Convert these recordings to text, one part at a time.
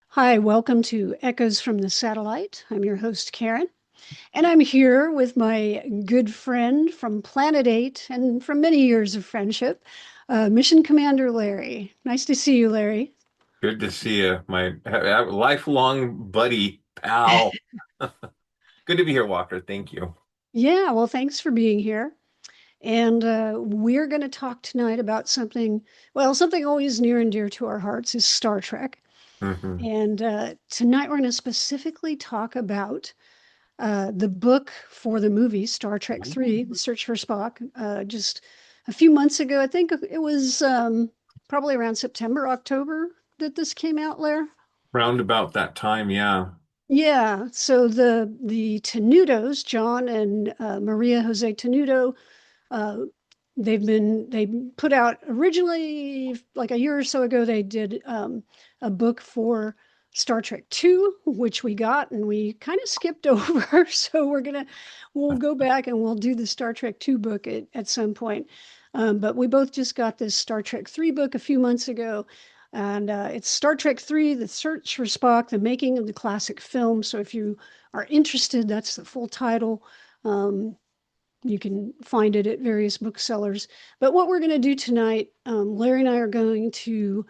Hi, welcome to Echoes from the Satellite. I'm your host, Karen, and I'm here with my good friend from Planet 8 and from many years of friendship, Mission Commander Larry. Nice to see you, Larry. Good to see you, my lifelong buddy, pal. Good to be here, Walker. Thank you. Yeah, well, thanks for being here. And we're going to talk tonight about something always near and dear to our hearts is Star Trek. Hmm. And tonight we're going to specifically talk about the book for the movie Star Trek III, The Search for Spock, just a few months ago. I think it was probably around September, October that this came out, Lair. Round about that time, yeah. Yeah, so the Tenutos, John and Maria Jose Tenuto, uh, they put out originally like a year or so ago they did a book for Star Trek 2, which we got and we kind of skipped over. So we'll go back and we'll do the Star Trek 2 book at some point. But we both just got this Star Trek 3 book a few months ago. And it's Star Trek 3, The Search for Spock, the making of the classic film. So if you are interested, that's the full title. Um, you can find it at various booksellers. But what we're going to do tonight, Larry and I are going to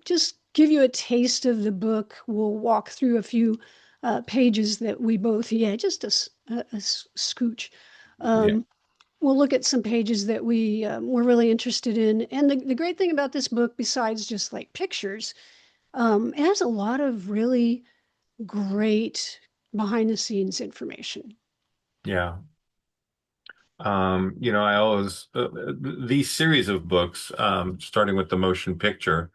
just give you a taste of the book. We'll walk through a few pages that we both, yeah, just a scooch. Yeah. Um, we'll look at some pages that we were really interested in. And the great thing about this book, besides just like pictures, it has a lot of really great behind the scenes information. Yeah. I always these series of books, starting with the motion picture,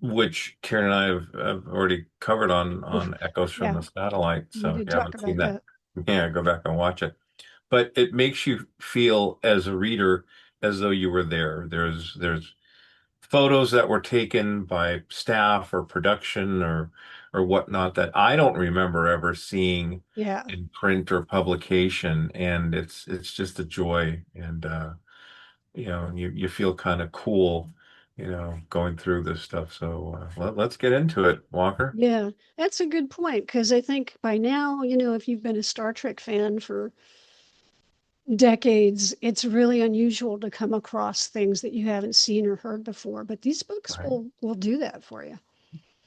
which Karen and I have already covered on Echoes from Yeah, the Satellite. we So if did you talk haven't seen about that, that. yeah, go back and watch it. But it makes you feel as a reader as though you were there. There's photos that were taken by staff or production or whatnot that I don't remember ever seeing Yeah. in print or publication, and it's just a joy, and you feel kind of cool, going through this stuff. So let's get into it, Walker. Yeah, that's a good point because I think by now, if you've been a Star Trek fan for decades, it's really unusual to come across things that you haven't seen or heard before. But these books Right. will do that for you.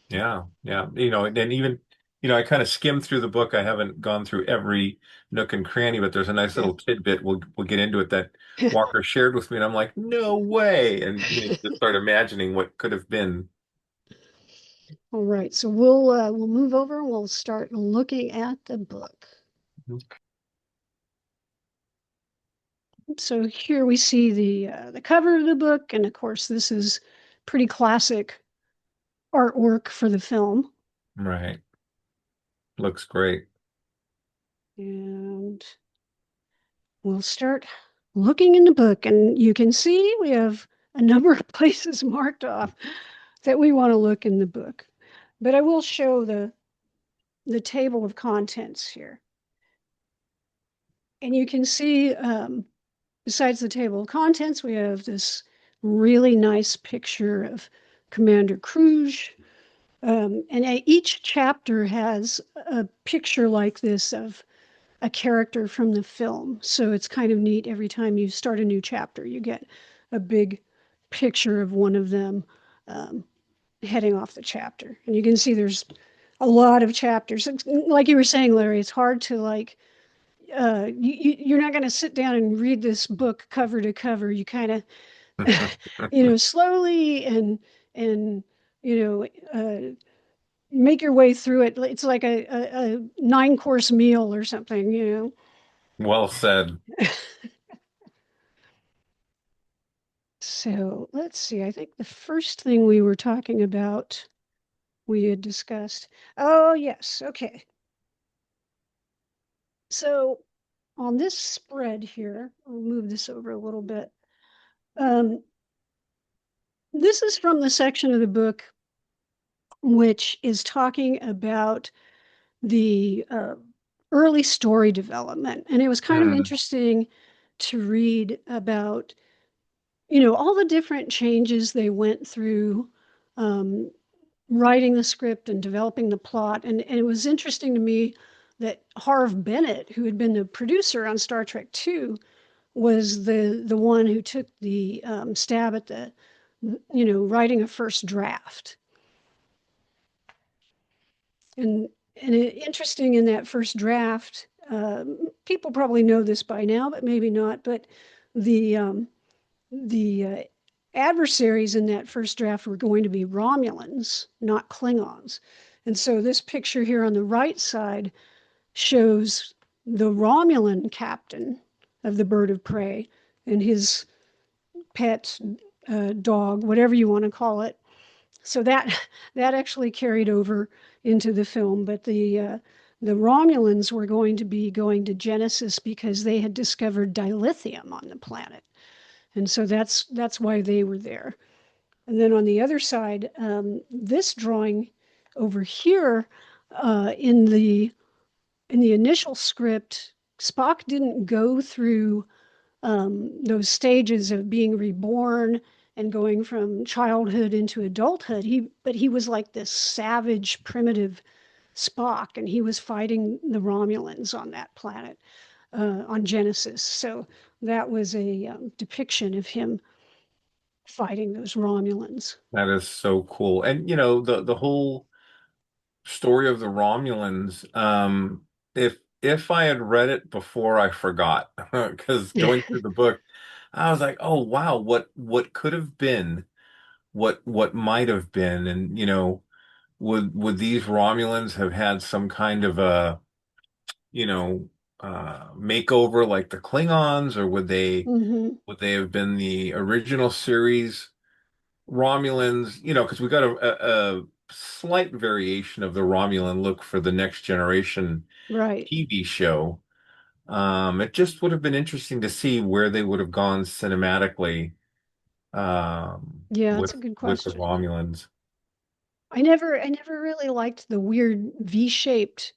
Yeah, yeah. And even, I kind of skimmed through the book. I haven't gone through every nook and cranny, but there's a nice little tidbit. We'll get into it that Walker shared with me, and I'm like, no way. And just start imagining what could have been. All right, so we'll move over and we'll start looking at the book. So here we see the cover of the book, and of course, this is pretty classic artwork for the film. Right. Looks great. And we'll start looking in the book, and you can see we have a number of places marked off that we want to look in the book. But I will show the table of contents here. And you can see, besides the table of contents, we have this really nice picture of Commander Cruz. And each chapter has a picture like this of a character from the film. So it's kind of neat. Every time you start a new chapter, you get a big picture of one of them um, heading off the chapter. And you can see there's a lot of chapters. Like you were saying, Larry, it's hard to like, you're not going to sit down and read this book cover to cover. You kind of, slowly and, you know, make your way through it. It's like a 9-course meal or something. Well said. So let's see. I think the first thing we were talking about, we had discussed. Oh, yes. Okay. So on this spread here, I'll move this over a little bit. Um, this is from the section of the book which is talking about the early story development. And it was kind of Hmm. interesting to read about, all the different changes they went through um, writing the script and developing the plot. And it was interesting to me that Harve Bennett, who had been the producer on Star Trek II, was the one who took the stab at the, writing a first draft. And interesting in that first draft, people probably know this by now, but maybe not. But the adversaries in that first draft were going to be Romulans, not Klingons. And so this picture here on the right side shows the Romulan captain of the bird of prey and his pet dog, whatever you want to call it. So that actually carried over into the film, but the Romulans were going to be going to Genesis because they had discovered dilithium on the planet, and so that's why they were there. And then on the other side, this drawing over here in the initial script, Spock didn't go through those stages of being reborn and going from childhood into adulthood. He was like this savage, primitive Spock, and he was fighting the Romulans on that planet on Genesis. So that was a depiction of him fighting those Romulans. That is so cool. And the whole story of the Romulans, if I had read it before I forgot, because going through the book, I was like, oh wow, what could have been, what might have been, and would these Romulans have had some kind of a, you know, makeover like the Klingons, or Hmm. would they have been the original series Romulans? Because we got a slight variation of the Romulan look for the Next Generation Right. TV show. It just would have been interesting to see where they would have gone cinematically Yeah, that's a with good the question. Romulans. I never really liked the weird V-shaped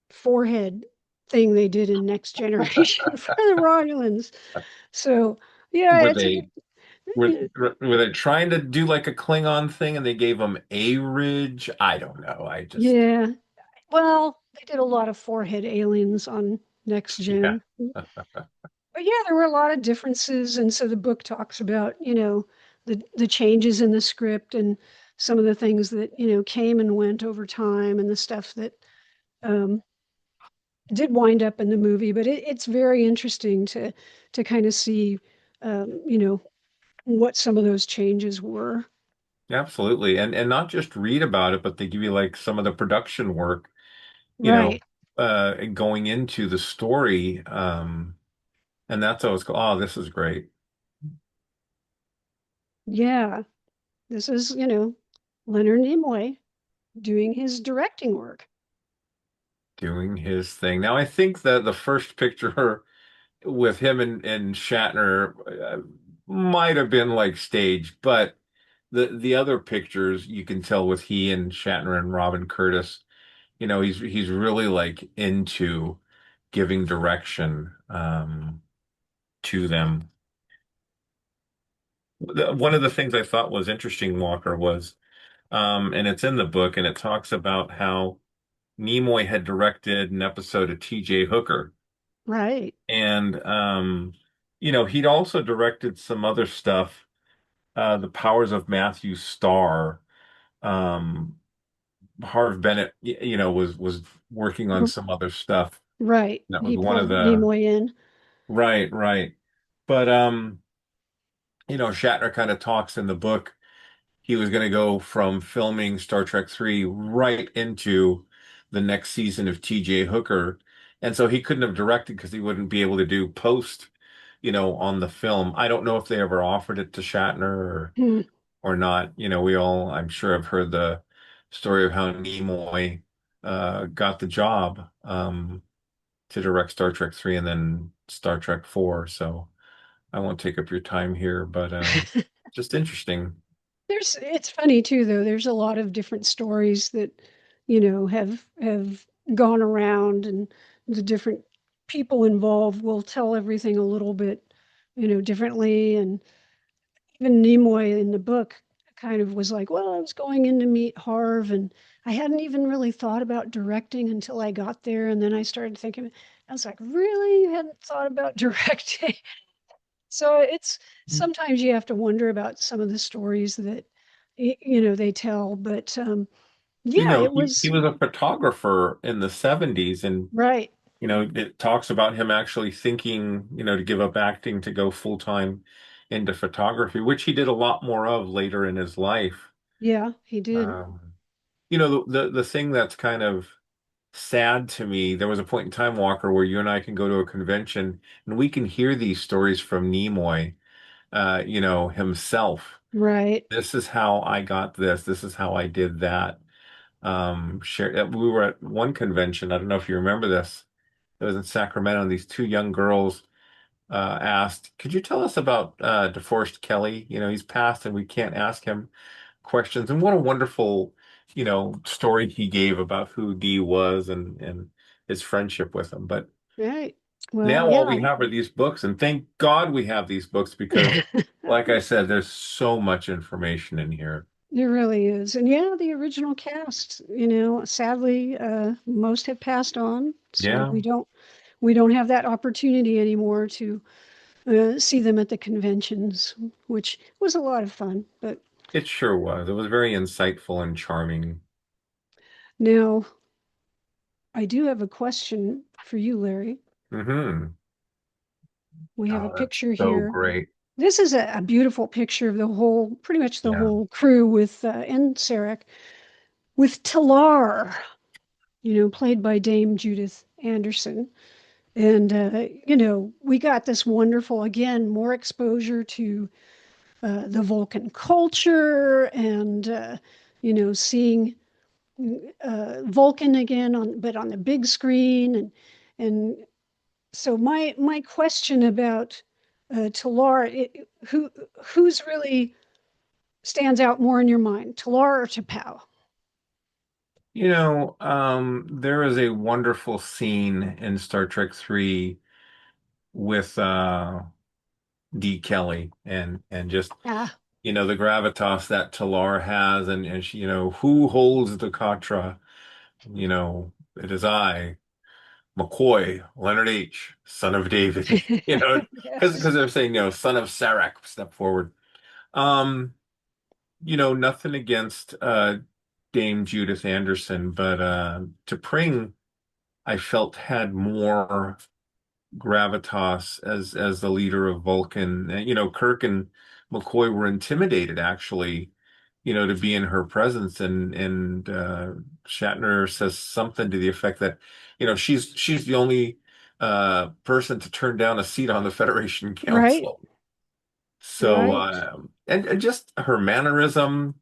forehead thing they did in Next Generation for the Romulans. So yeah, Were it's a they were they trying to do like a Klingon thing and they gave them a ridge? I don't know. I just yeah. Well, they did a lot of forehead aliens on Next yeah. Gen. But yeah, there were a lot of differences, and so the book talks about, the changes in the script and some of the things that, came and went over time and the stuff that um, did wind up in the movie. But it's very interesting to kind of see, you know, what some of those changes were. Absolutely. And not just read about it, but they give you like some of the production work, you know, Right. going into the story. And that's always cool. Oh, this is great. Yeah. This is, Leonard Nimoy doing his directing work. Doing his thing. Now, I think that the first picture with him and Shatner might have been like staged, but the other pictures you can tell with he and Shatner and Robin Curtis, he's really like into giving direction to them. One of the things I thought was interesting, Walker, was and it's in the book, and it talks about how Nimoy had directed an episode of T.J. Hooker. Right. And he'd also directed some other stuff, The Powers of Matthew Starr. Um, Harv Bennett, was working on R- some other stuff. Right. That was He one of pulled the Nimoy in. right, right. But Shatner kind of talks in the book. He was going to go from filming Star Trek 3 right into the next season of TJ Hooker. And so he couldn't have directed because he wouldn't be able to do post, on the film. I don't know if they ever offered it to Shatner Hmm. or not. We all, I'm sure, have heard the story of how Nimoy got the job to direct Star Trek 3 and then Star Trek 4. So I won't take up your time here, but just interesting. It's funny too, though. There's a lot of different stories that, have gone around, and the different people involved will tell everything a little bit, differently. And even Nimoy in the book kind of was like, well, I was going in to meet Harv, and I hadn't even really thought about directing until I got there. And then I started thinking, I was like, really? You hadn't thought about directing? So it's sometimes you have to wonder about some of the stories that, they tell. But You yeah, know, it he was was a photographer in the 70s, and right. it talks about him actually thinking, to give up acting to go full time into photography, which he did a lot more of later in his life. Yeah, he did. Um, the thing that's kind of sad to me, there was a point in time, Walker, where you and I can go to a convention and we can hear these stories from Nimoy, himself. Right. This is how I got this. This is how I did that. We were at one convention. I don't know if you remember this. It was in Sacramento, and these two young girls asked, "Could you tell us about DeForest Kelly? He's passed, and we can't ask him questions." And what a wonderful, story he gave about who Dee was and his friendship with him. But Right. Well, now all yeah. we have are these books, and thank God we have these books because, like I said, there's so much information in here. It really is. And yeah, the original cast, sadly, most have passed on. So Yeah, we don't have that opportunity anymore to see them at the conventions, which was a lot of fun. But it sure was. It was very insightful and charming. now I do have a question for you, Larry. Hmm. We have a Oh, that's picture so here. great. This is a beautiful picture of the whole, pretty much the Yeah. whole crew with and Sarek with Talar, played by Dame Judith Anderson. And, we got this wonderful, again, more exposure to the Vulcan culture and, seeing Vulcan again but on the big screen. And so my question about Talar, who's really stands out more in your mind, Talar or T'Pau? There is a wonderful scene in Star Trek 3 with Dee Kelly and just Ah, the gravitas that Talar has and she, who holds the Katra? It is I, McCoy, Leonard H., son of David, because yes, they're saying, son of Sarek, step forward. Um, nothing against Dame Judith Anderson, but T'Pring I felt had more gravitas as the leader of Vulcan. Kirk and McCoy were intimidated actually, to be in her presence, and Shatner says something to the effect that, she's the only person to turn down a seat on the Federation right, Council. So, right. and just her mannerism,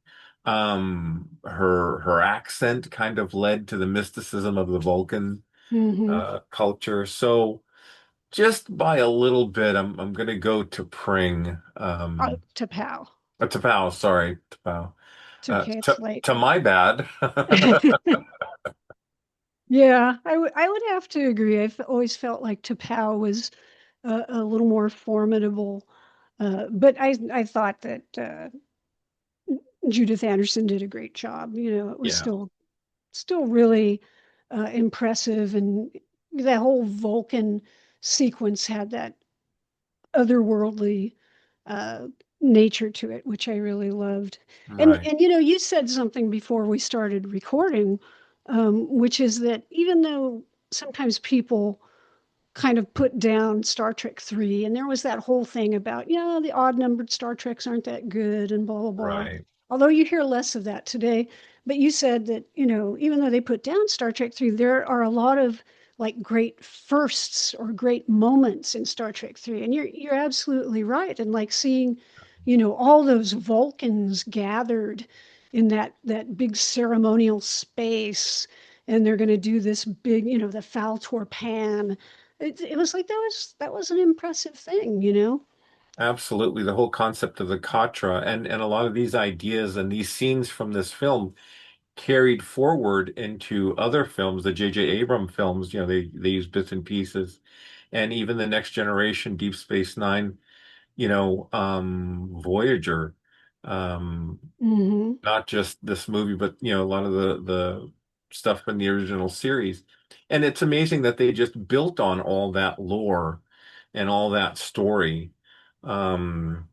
her accent kind of led to the mysticism of the Vulcan Hmm. culture. So just by a little bit, I'm gonna go to Pring. T'Pau. T'Pau, sorry, T'Pau. It's okay, To it's late. my bad. Yeah, I would have to agree. Always felt like T'Pau was a little more formidable, but I thought that Judith Anderson did a great job. It was Yeah, still really impressive, and that whole Vulcan sequence had that otherworldly uh, nature to it, which I really loved. And right, and you said something before we started recording, which is that even though sometimes people kind of put down Star Trek 3. And there was that whole thing about, the odd numbered Star Treks aren't that good and blah, blah, blah. right, Although you hear less of that today. But you said that, even though they put down Star Trek 3, there are a lot of like great firsts or great moments in Star Trek 3. And you're absolutely right. And like seeing, all those Vulcans gathered in that big ceremonial space, and they're going to do this big, the Faltor Pan. It was like that was an impressive thing. absolutely. The whole concept of the Katra and a lot of these ideas and these scenes from this film carried forward into other films, the J.J. Abrams films. They use bits and pieces, and even the Next Generation, Deep Space Nine, Voyager. Um, Hmm. not just this movie, but a lot of the stuff in the original series. And it's amazing that they just built on all that lore and all that story. Um,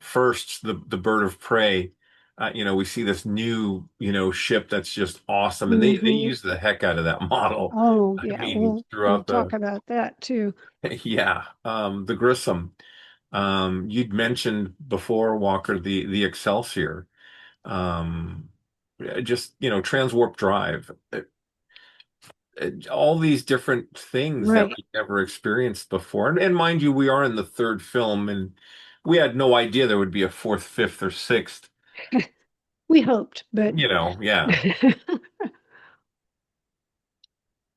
first the bird of prey. We see this new, ship that's just awesome, and they Hmm. use the heck out of that model. Oh, I yeah. mean, We'll throughout talk the about that too. yeah, the Grissom. You'd mentioned before, Walker, the Excelsior. Um, just transwarp drive. All these different things that Right. we never experienced before. And mind you, we are in the third film, and we had no idea there would be a fourth, fifth, or sixth. We hoped, but Yeah,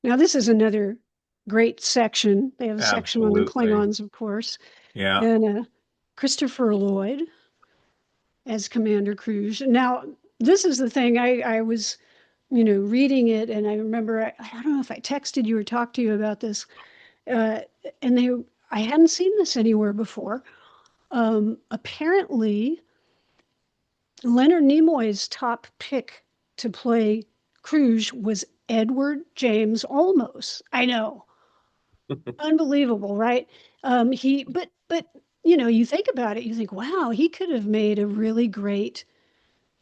now this is another great section. They have a section on the absolutely. Klingons, of course, Yeah. and Christopher Lloyd as Commander Cruise. Now, this is the thing I was, reading it, and I remember I don't know if I texted you or talked to you about this, uh, and I hadn't seen this anywhere before. Apparently, Leonard Nimoy's top pick to play Cruise was Edward James Olmos. I know, unbelievable, right? But you think about it, you think, wow, he could have made a really great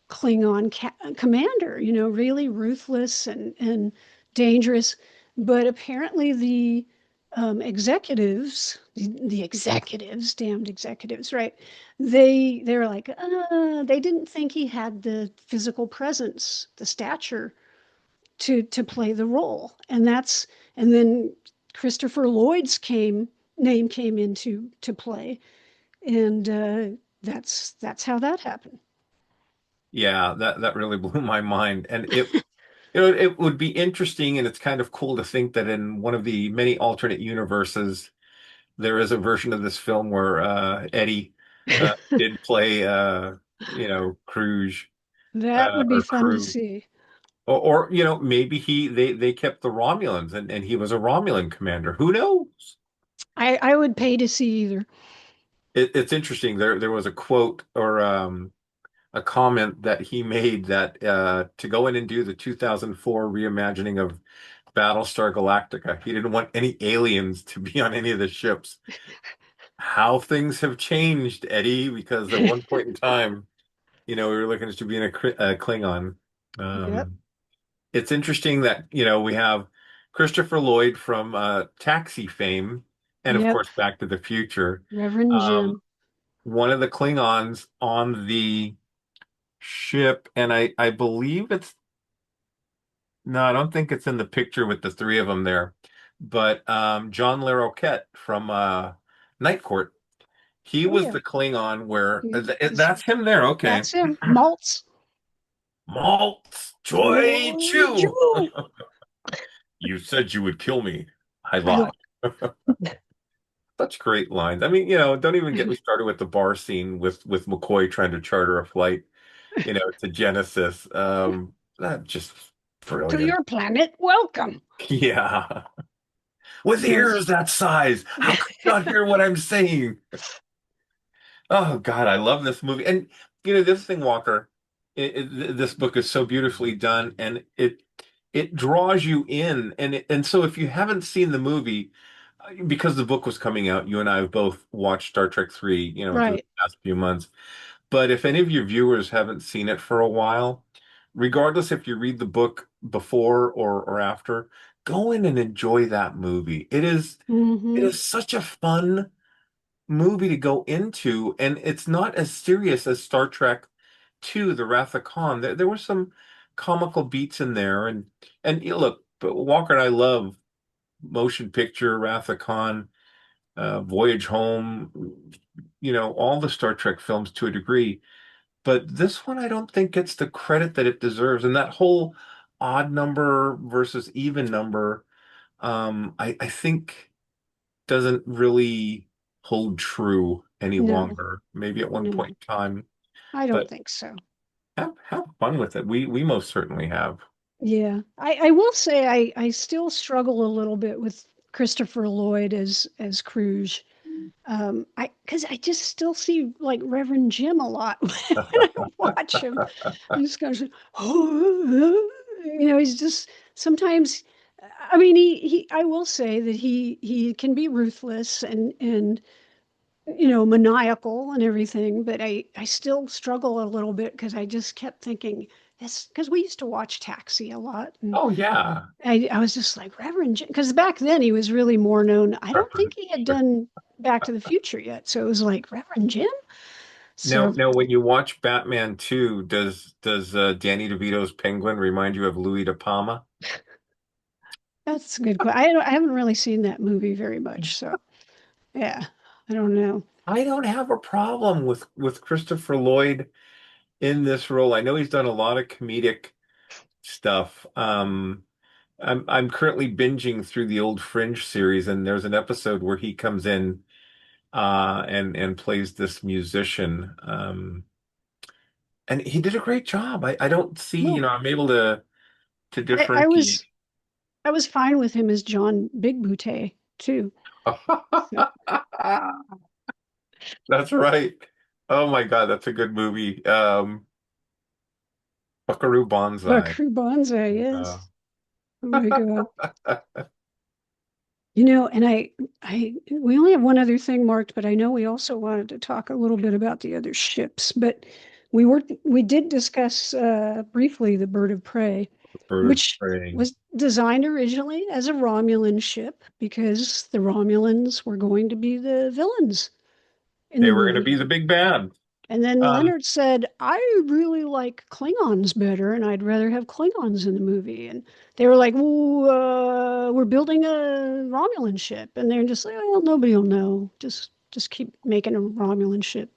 Klingon commander, really ruthless and dangerous. But apparently, the the executives, damned executives, right? They were like, they didn't think he had the physical presence, the stature to play the role, and then Christopher Lloyd's name came into to play, and that's how that happened. Yeah, that really blew my mind. And it would be interesting, and it's kind of cool to think that in one of the many alternate universes, there is a version of this film where Eddie did play Cruise That would be or fun to Crew. see. Or maybe they kept the Romulans, and he was a Romulan commander. Who knows? I would pay to see either. It's interesting. There was a quote or a comment that he made that to go in and do the 2004 reimagining of Battlestar Galactica, he didn't want any aliens to be on any of the ships. How things have changed, Eddie, because at one point in time, we were looking at you being a Klingon. Yep, Um, it's interesting that, we have Christopher Lloyd from Taxi fame and, of yep. course, Back to the Future. Reverend Um, Jim. one of the Klingons on the ship, and I believe no, I don't think it's in the picture with the three of them there, but John LaRoquette from Night Court, he Oh was yeah, the Klingon where he's that's him there. Okay. that's him. Maltz. Malt Joy Joy Chew. Joe. You said you would kill me. I I lied. Such great lines. I mean, don't even get me started with the bar scene with McCoy trying to charter a flight, to Genesis. That just to brilliant. your planet, welcome. Yeah. With Yes. ears that size, how could you not hear what I'm saying? Oh God, I love this movie. And this thing, Walker, this book is so beautifully done, and it draws you in. And so if you haven't seen the movie, because the book was coming out, you and I have both watched Star Trek 3, within the Right. past few months. But if any of your viewers haven't seen it for a while, regardless if you read the book before or after, go in and enjoy that movie. It Mm-hmm. is such a fun movie to go into, and it's not as serious as Star Trek 2, The Wrath of Khan. There were some comical beats in there, and look, but Walker and I love motion picture, Wrath of Khan, Voyage Home, all the Star Trek films to a degree. But this one I don't think gets the credit that it deserves. And that whole odd number versus even number, I think doesn't really hold true any No, longer. Maybe at one point no, in time, I don't but think so. have fun with it. We most certainly have. Yeah, I will say I still struggle a little bit with Christopher Lloyd as Cruise. I because I just still see like Reverend Jim a lot when I watch him. I'm just kind of, oh, he's just sometimes. I mean, he. I will say that he can be ruthless and maniacal and everything, but I still struggle a little bit because I just kept thinking this because we used to watch Taxi a lot, and Oh yeah. I was just like Reverend Jim because back then he was really more known. I don't think he had done Back to the Future yet, so it was like Reverend Jim. Now, So now, when you watch Batman 2, does Danny DeVito's Penguin remind you of Louis De Palma? that's a good question. I haven't really seen that movie very much, so yeah, I don't know. I don't have a problem with Christopher Lloyd in this role. I know he's done a lot of comedic stuff. I'm currently binging through the old Fringe series, and there's an episode where he comes in and plays this musician. And he did a great job. I don't see, Well, I'm able to I, I differentiate. was I was fine with him as John Big Booty too. So, That's right. Oh my God, that's a good movie. Buckaroo Banzai. Buckaroo Banzai, Uh, yes. Oh my God. And we only have one other thing marked, but I know we also wanted to talk a little bit about the other ships. But we did discuss briefly the Bird of Prey, Bird of which Prey. was designed originally as a Romulan ship because the Romulans were going to be the villains in They the were going to be movie. the big bad. And then Um, Leonard said, I really like Klingons better, and I'd rather have Klingons in the movie. And they were like, well, we're building a Romulan ship. And they're just like, well, nobody will know. Just keep making a Romulan ship.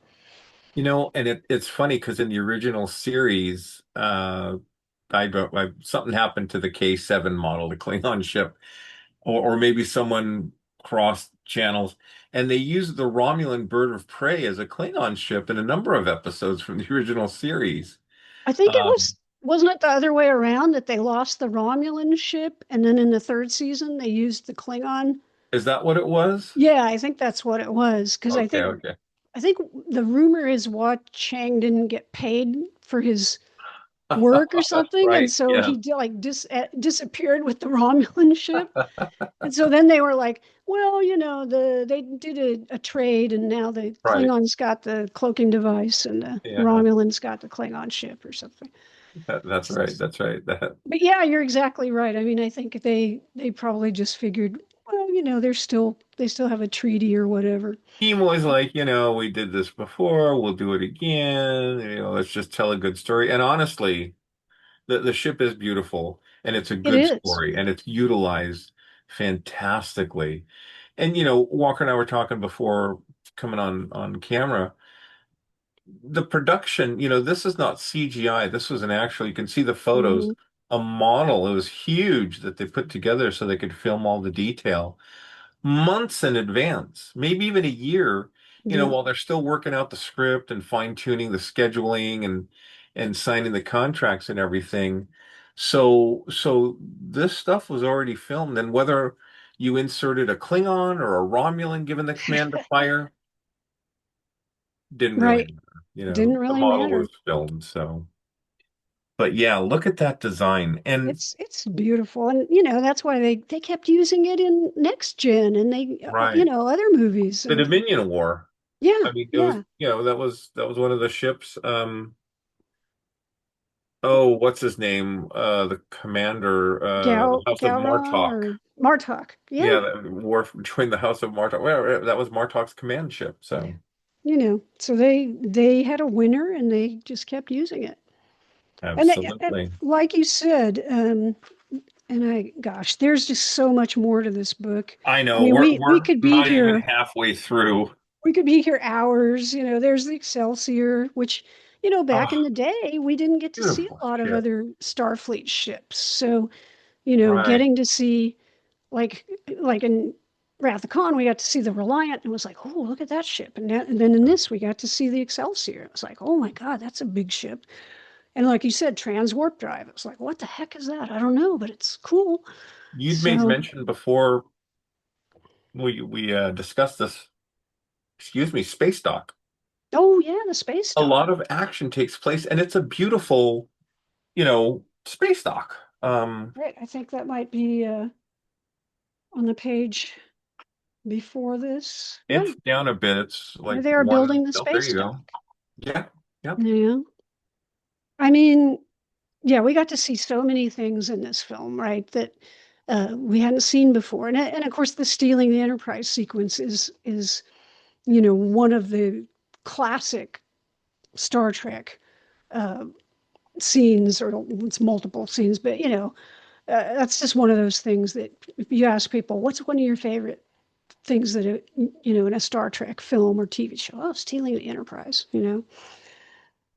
and it's funny because in the original series, something happened to the K7 model, the Klingon ship, or maybe someone crossed channels, and they used the Romulan Bird of Prey as a Klingon ship in a number of episodes from the original series. I think it Um, wasn't it the other way around that they lost the Romulan ship, and then in the third season they used the Klingon? is that what it was? Yeah, I think that's what it was. Because Okay, okay. I think the rumor is Wat Chang didn't get paid for his work or That's something, and right. so Yeah. he disappeared with the Romulan ship. And so then they were like, well, they did a trade, and now the Right. Klingons got the cloaking device, and the Yeah. Romulans got the Klingon ship or something. That's right. That's right. That But yeah, you're exactly right. I mean, I think they probably just figured, well, they still have a treaty or whatever. team was like, we did this before, we'll do it again. Let's just tell a good story. And honestly, the ship is beautiful and it's a It good is. story and it's utilized fantastically. And Walker and I were talking before coming on camera. The production, this is not CGI. This was an actual, you can see the photos, Hmm. a model. It was huge that they put together so they could film all the detail months in advance, maybe even a year, Yeah. while they're still working out the script and fine-tuning the scheduling and signing the contracts and everything. So this stuff was already filmed, and whether you inserted a Klingon or a Romulan given the command to fire didn't really Right. matter. Didn't The really model matter. was filmed, so. But yeah, look at that design. And It's beautiful, and that's why they kept using it in Next Gen, and they right, other movies, the and Dominion War. yeah, I mean, it was, yeah, that was one of the ships. Oh, what's his name? The commander, the House of Gowron Martok. or Martok, yeah, Yeah, that war between the House of Martok. Well, that was Martok's command ship. So so they had a winner, and they just kept using it, and absolutely. like you said, and gosh, there's just so much more to this book. I I know mean, we're we we're could be not even here. halfway through. We could be here hours. There's the Excelsior, which, back in Oh, the day, we didn't get to see beautiful a lot of ship. other Starfleet ships. So, Right. getting to see like in Wrath of Khan, we got to see the Reliant and it was like, oh, look at that ship. And then in this, we got to see the Excelsior. It was like, oh my God, that's a big ship. And like you said, transwarp drive. It was like, what the heck is that? I don't know, but it's cool. You'd made So mention before we discussed this. excuse me, space dock. Oh yeah, the space A dock. lot of action takes place, and it's a beautiful, space dock. Right. I think that might be on the page before this. Yeah, It's down a bit. It's there like they are one. building the Oh, there space you go. dock. Yeah. Yep. Yeah. I mean, yeah, we got to see so many things in this film, right, that we hadn't seen before. And of course, the stealing the Enterprise sequence is one of the classic Star Trek uh, scenes, or it's multiple scenes, but that's just one of those things that if you ask people, what's one of your favorite things that in a Star Trek film or TV show? Oh, stealing the Enterprise.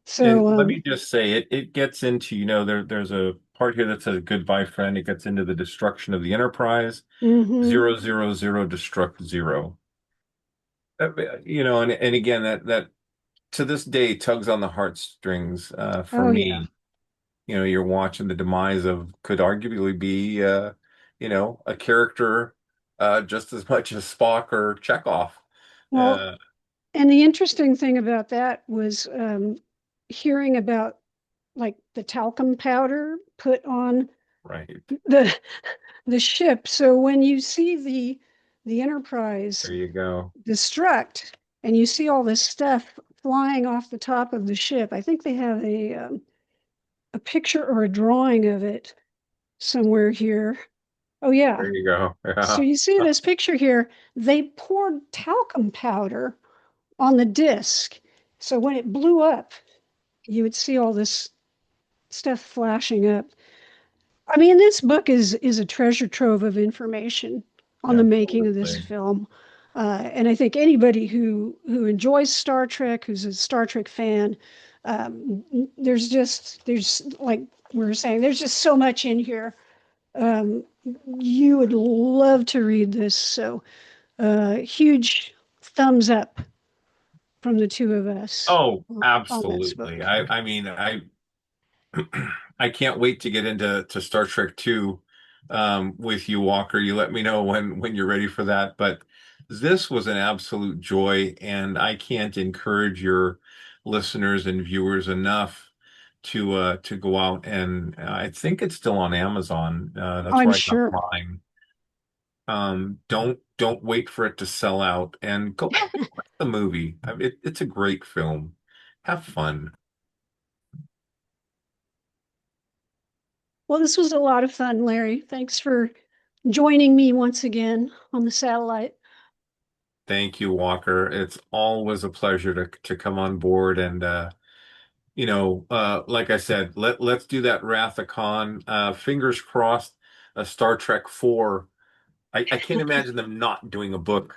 So, And let me just say it gets into, there's a part here that says goodbye, friend. It gets into the destruction of the Enterprise. mhm. 000 destruct zero. And again, that to this day tugs on the heartstrings for Oh yeah. me. You're watching the demise of could arguably be a character just as much as Spock or Chekhov. Well, Uh, and the interesting thing about that was hearing about like the talcum powder put on right. the the ship. So when you see the Enterprise There you go. destruct and you see all this stuff flying off the top of the ship, I think they have a picture or a drawing of it somewhere here. Oh yeah. There you go. So Yeah. you see this picture here. They poured talcum powder on the disc. So when it blew up, you would see all this stuff flashing up. I mean, this book is a treasure trove of information on the making of this Absolutely. film. And I think anybody who enjoys Star Trek, who's a Star Trek fan, there's like we were saying, there's just so much in here. Um, you would love to read this. So, huge thumbs up from the two of us Oh, on this absolutely. book. I mean, I can't wait to get into Star Trek 2 with you, Walker. You let me know when you're ready for that. But this was an absolute joy, and I can't encourage your listeners and viewers enough to go out and I think it's still on Amazon. That's I'm where I got sure. mine. Don't wait for it to sell out and go back and watch the movie. It's a great film. Have fun. Well, this was a lot of fun, Larry. Thanks for joining me once again on the satellite. Thank you, Walker. It's always a pleasure to come on board and like I said, let's do that Wrath of Khan. Fingers crossed, a Star Trek 4. I can't imagine them not doing a book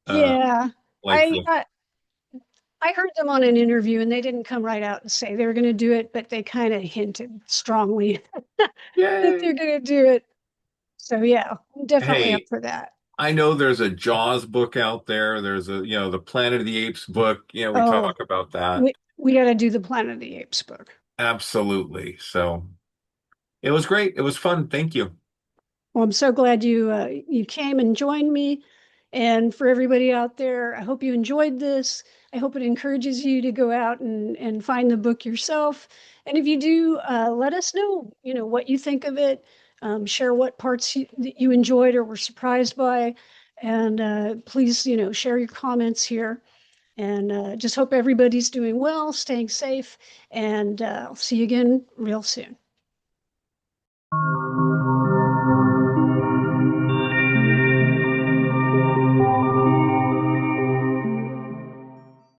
uh Yeah, like I, this. I I heard them on an interview, and they didn't come right out and say they were going to do it, but they kind of hinted strongly that they're Yay. going to do it. So yeah, I'm definitely up Hey, for that. I know there's a Jaws book out there. There's the Planet of the Apes book. We Oh, talk about that. we got to do the Planet of the Apes book. Absolutely. So it was great. It was fun. Thank you. Well, I'm so glad you came and joined me. And for everybody out there, I hope you enjoyed this. I hope it encourages you to go out and find the book yourself. And if you do, let us know, what you think of it. Share what parts that you enjoyed or were surprised by. And please, share your comments here. And just hope everybody's doing well, staying safe. And I'll see you again real soon.